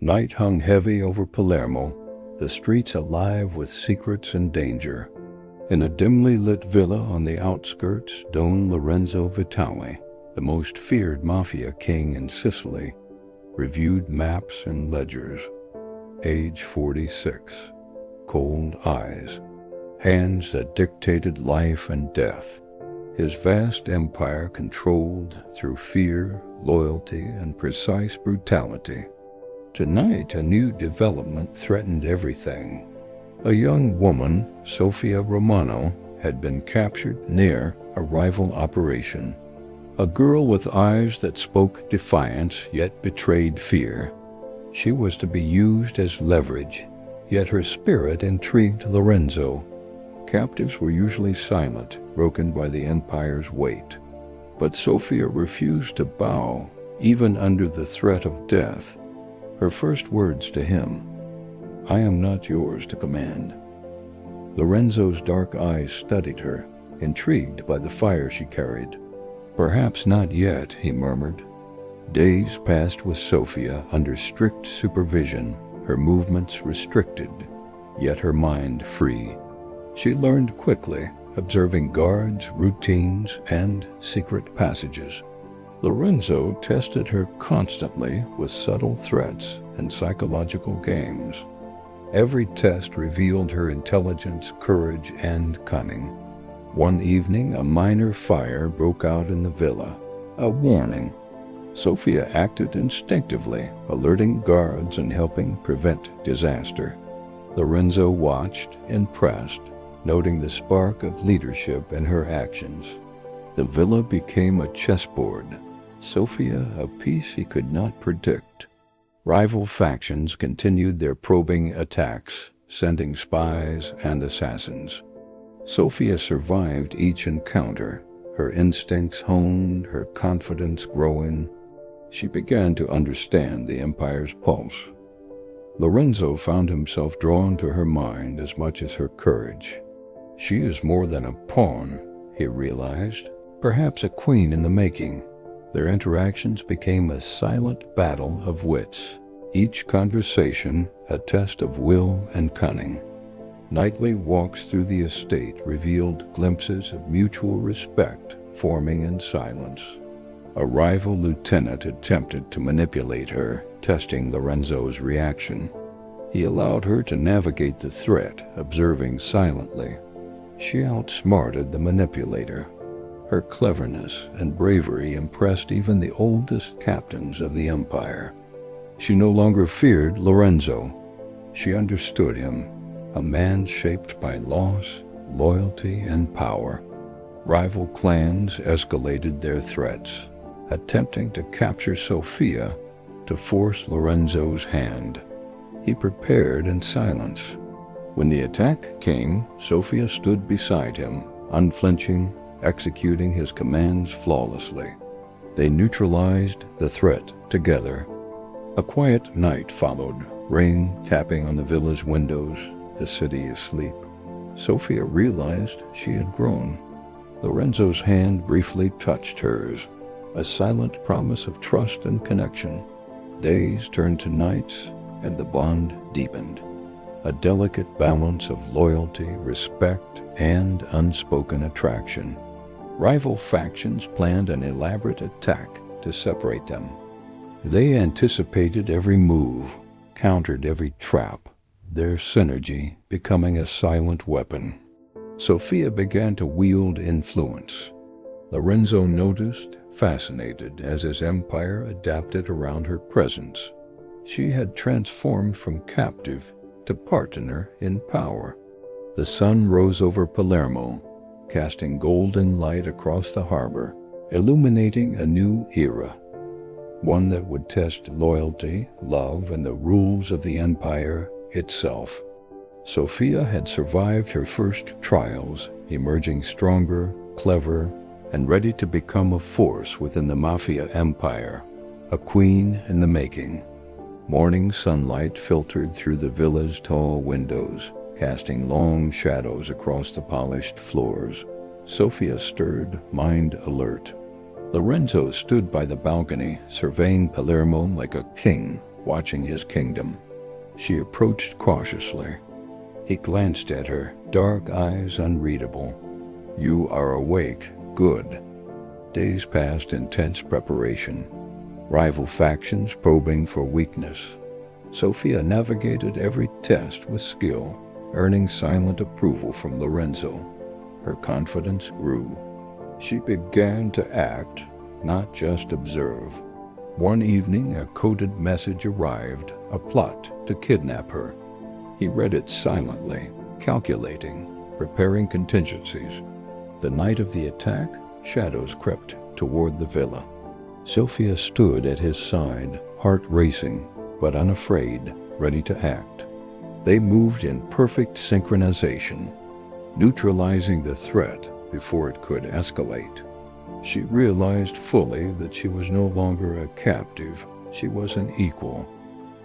Night hung heavy over Palermo, the streets alive with secrets and danger. In a dimly lit villa on the outskirts, Don Lorenzo Vitale, the most feared Mafia king in Sicily, reviewed maps and ledgers. Age 46, cold eyes, hands that dictated life and death. His vast empire controlled through fear, loyalty, and precise brutality. Tonight, a new development threatened everything. A young woman, Sofia Romano, had been captured near a rival operation. A girl with eyes that spoke defiance yet betrayed fear. She was to be used as leverage, yet her spirit intrigued Lorenzo. Captives were usually silent, broken by the empire's weight. But Sofia refused to bow, even under the threat of death. Her first words to him, "I am not yours to command." Lorenzo's dark eyes studied her, intrigued by the fire she carried. "Perhaps not yet," he murmured. Days passed with Sofia under strict supervision, her movements restricted, yet her mind free. She learned quickly, observing guards, routines, and secret passages. Lorenzo tested her constantly with subtle threats and psychological games. Every test revealed her intelligence, courage, and cunning. One evening, a minor fire broke out in the villa, a warning. Sofia acted instinctively, alerting guards and helping prevent disaster. Lorenzo watched, impressed, noting the spark of leadership in her actions. The villa became a chessboard. Sofia, a piece he could not predict. Rival factions continued their probing attacks, sending spies and assassins. Sofia survived each encounter, her instincts honed, her confidence growing. She began to understand the empire's pulse. Lorenzo found himself drawn to her mind as much as her courage. She is more than a pawn, he realized, perhaps a queen in the making. Their interactions became a silent battle of wits, each conversation a test of will and cunning. Nightly walks through the estate revealed glimpses of mutual respect forming in silence. A rival lieutenant attempted to manipulate her, testing Lorenzo's reaction. He allowed her to navigate the threat, observing silently. She outsmarted the manipulator. Her cleverness and bravery impressed even the oldest captains of the empire. She no longer feared Lorenzo. She understood him, a man shaped by loss, loyalty, and power. Rival clans escalated their threats, attempting to capture Sofia to force Lorenzo's hand. He prepared in silence. When the attack came, Sofia stood beside him, unflinching, executing his commands flawlessly. They neutralized the threat together. A quiet night followed, rain tapping on the villa's windows, the city asleep. Sofia realized she had grown. Lorenzo's hand briefly touched hers, a silent promise of trust and connection. Days turned to nights, and the bond deepened. A delicate balance of loyalty, respect, and unspoken attraction. Rival factions planned an elaborate attack to separate them. They anticipated every move, countered every trap, their synergy becoming a silent weapon. Sofia began to wield influence. Lorenzo noticed, fascinated, as his empire adapted around her presence. She had transformed from captive to partner in power. The sun rose over Palermo, casting golden light across the harbor, illuminating a new era. One that would test loyalty, love, and the rules of the empire itself. Sofia had survived her first trials, emerging stronger, clever, and ready to become a force within the Mafia empire, a queen in the making. Morning sunlight filtered through the villa's tall windows, casting long shadows across the polished floors. Sofia stirred, mind alert. Lorenzo stood by the balcony, surveying Palermo like a king, watching his kingdom. She approached cautiously. He glanced at her, dark eyes unreadable. "You are awake. Good." Days passed in tense preparation, rival factions probing for weakness. Sofia navigated every test with skill, earning silent approval from Lorenzo. Her confidence grew. She began to act, not just observe. One evening, a coded message arrived, a plot to kidnap her. He read it silently, calculating, preparing contingencies. The night of the attack, shadows crept toward the villa. Sofia stood at his side, heart racing, but unafraid, ready to act. They moved in perfect synchronization, neutralizing the threat before it could escalate. She realized fully that she was no longer a captive, she was an equal.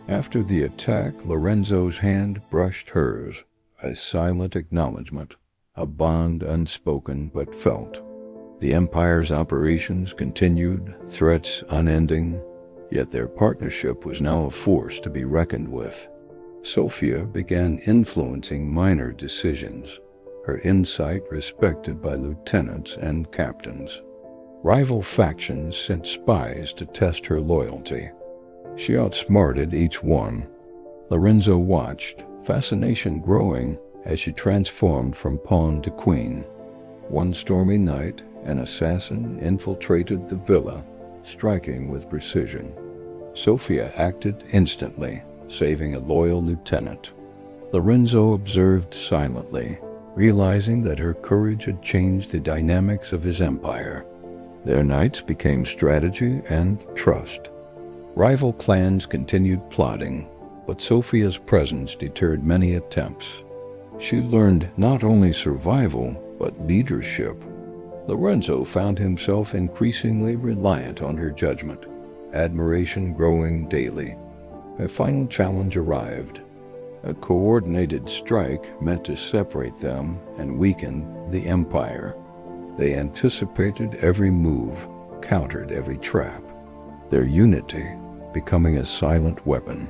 After the attack, Lorenzo's hand brushed hers, a silent acknowledgement, a bond unspoken but felt. The Empire's operations continued, threats unending, yet their partnership was now a force to be reckoned with. Sofia began influencing minor decisions, her insight respected by lieutenants and captains. Rival factions sent spies to test her loyalty. She outsmarted each one. Lorenzo watched, fascination growing as she transformed from pawn to queen. One stormy night, an assassin infiltrated the villa, striking with precision. Sofia acted instantly, saving a loyal lieutenant. Lorenzo observed silently, realizing that her courage had changed the dynamics of his empire. Their nights became strategy and trust. Rival clans continued plotting, but Sofia's presence deterred many attempts. She learned not only survival, but leadership. Lorenzo found himself increasingly reliant on her judgment, admiration growing daily. A final challenge arrived. A coordinated strike meant to separate them and weaken the Empire. They anticipated every move, countered every trap, their unity becoming a silent weapon.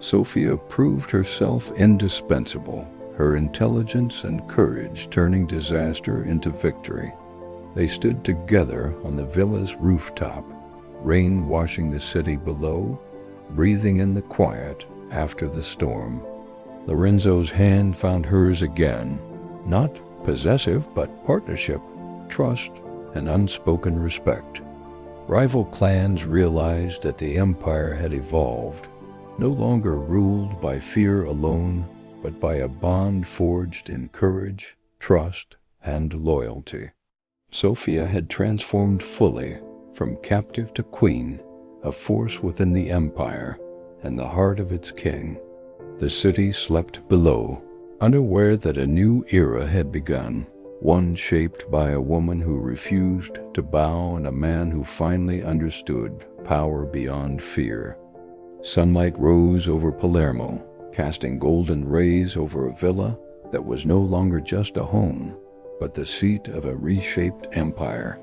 Sofia proved herself indispensable, her intelligence and courage turning disaster into victory. They stood together on the villa's rooftop, rain washing the city below, breathing in the quiet after the storm. Lorenzo's hand found hers again, not possessive but partnership, trust, and unspoken respect. Rival clans realized that the empire had evolved, no longer ruled by fear alone, but by a bond forged in courage, trust, and loyalty. Sofia had transformed fully, from captive to queen, a force within the empire and the heart of its king. The city slept below, unaware that a new era had begun, one shaped by a woman who refused to bow and a man who finally understood power beyond fear. Sunlight rose over Palermo, casting golden rays over a villa that was no longer just a home, but the seat of a reshaped empire.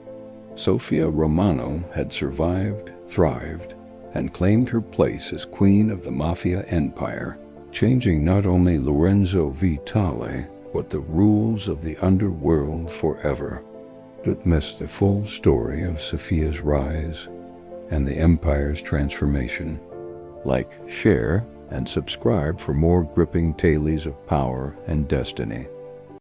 Sofia Romano had survived, thrived, and claimed her place as queen of the Mafia empire, changing not only Lorenzo Vitale, but the rules of the underworld forever. Don't miss the full story of Sofia's rise and the empire's transformation. Like, share, and subscribe for more gripping tales of power and destiny.